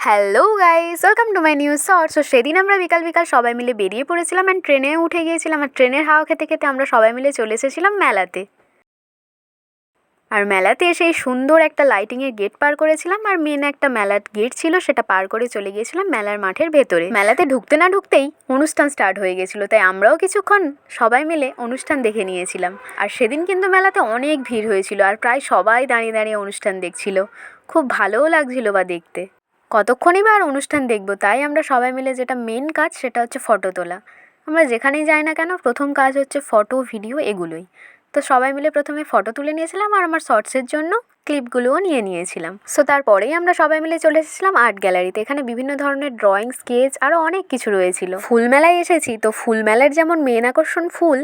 Hello guys, welcome to my new short. So সেদিন আমরা বিকাল বিকাল সবাই মিলে বেরিয়ে পড়েছিলাম অ্যান্ড ট্রেনে উঠে গিয়েছিলাম। আর ট্রেনের হাওয়া খেতে খেতে আমরা সবাই মিলে চলে এসেছিলাম মেলাতে। আর মেলাতে এসে এই সুন্দর একটা লাইটিংয়ের গেট পার করেছিলাম। আর মেন একটা মেলার গেট ছিল, সেটা পার করে চলে গিয়েছিলাম মেলার মাঠের ভেতরে। মেলাতে ঢুকতে না ঢুকতেই অনুষ্ঠান স্টার্ট হয়ে গেছিলো, তাই আমরাও কিছুক্ষণ সবাই মিলে অনুষ্ঠান দেখে নিয়েছিলাম। আর সেদিন কিন্তু মেলাতে অনেক ভিড় হয়েছিল, আর প্রায় সবাই দাঁড়িয়ে দাঁড়িয়ে অনুষ্ঠান দেখছিল। খুব ভালোও লাগছিল বা দেখতে। কতক্ষণই বা আর অনুষ্ঠান দেখবো, তাই আমরা সবাই মিলে যেটা মেন কাজ সেটা হচ্ছে ফটো তোলা। আমরা যেখানেই যাই না কেন প্রথম কাজ হচ্ছে ফটো, ভিডিও এগুলোই। তো সবাই মিলে প্রথমে ফটো তুলে নিয়েছিলাম আর আমার শর্টসের জন্য ক্লিপগুলোও নিয়ে নিয়েছিলাম। সো তারপরেই আমরা সবাই মিলে চলে এসেছিলাম আর্ট গ্যালারিতে। এখানে বিভিন্ন ধরনের ড্রয়িং, স্কেচ আরও অনেক কিছু রয়েছিল। ফুল মেলায় এসেছি, তো ফুল মেলার যেমন মেন আকর্ষণ ফুল,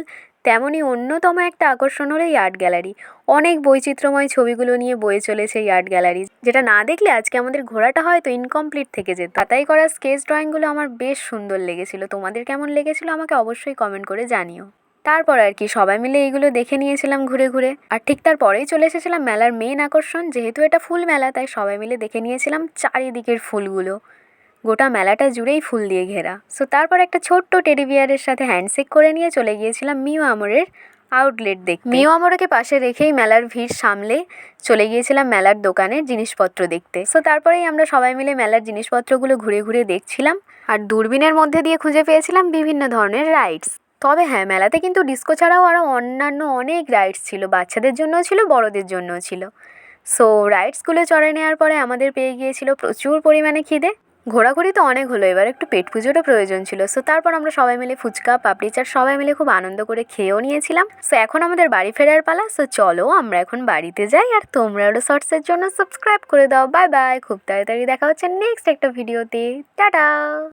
তেমনই অন্যতম একটা আকর্ষণ হলো এই আর্ট গ্যালারি। অনেক বৈচিত্র্যময় ছবিগুলো নিয়ে বয়ে চলেছে এই আর্ট গ্যালারি, যেটা না দেখলে আজকে আমাদের ঘোরাটা হয়তো ইনকমপ্লিট থেকে যেত। তাই করা স্কেচ ড্রয়িংগুলো আমার বেশ সুন্দর লেগেছিল। তোমাদের কেমন লেগেছিল আমাকে অবশ্যই কমেন্ট করে জানিও। তারপর আর কি সবাই মিলে এইগুলো দেখে নিয়েছিলাম ঘুরে ঘুরে। আর ঠিক তারপরেই চলে এসেছিলাম মেলার মেন আকর্ষণ। যেহেতু এটা ফুল মেলা, তাই সবাই মিলে দেখে নিয়েছিলাম চারিদিকের ফুলগুলো। গোটা মেলাটা জুড়েই ফুল দিয়ে ঘেরা। সো তারপর একটা ছোট্ট টেডি বিয়ারের সাথে হ্যান্ডশেক করে নিয়ে চলে গিয়েছিলাম মিও আমরের আউটলেট দেখতে। মিও আমরকে পাশে রেখেই মেলার ভিড় সামলে চলে গিয়েছিলাম মেলার দোকানের জিনিসপত্র দেখতে। সো তারপরেই আমরা সবাই মিলে মেলার জিনিসপত্রগুলো ঘুরে ঘুরে দেখছিলাম। আর দূরবীনের মধ্যে দিয়ে খুঁজে পেয়েছিলাম বিভিন্ন ধরনের রাইডস। তবে হ্যাঁ, মেলাতে কিন্তু ডিস্কো ছাড়াও আরও অন্যান্য অনেক রাইডস ছিল। বাচ্চাদের জন্যও ছিল, বড়দের জন্যও ছিল। সো রাইডসগুলো চড়ে নেওয়ার পরে আমাদের পেয়ে গিয়েছিল প্রচুর পরিমাণে খিদে। ঘোরাঘুরি তো অনেক হলো, এবার একটু পেট পুজোরও প্রয়োজন ছিল। সো তারপর আমরা সবাই মিলে ফুচকা, পাপড়ি চাট সবাই মিলে খুব আনন্দ করে খেয়েও নিয়েছিলাম। সো এখন আমাদের বাড়ি ফেরার পালা। সো চলো আমরা এখন বাড়িতে যাই। আর তোমরা ওটা শর্টসের জন্য সাবস্ক্রাইব করে দাও। বাই বাই, খুব তাড়াতাড়ি দেখা হচ্ছে নেক্সট একটা ভিডিওতে। টাটা।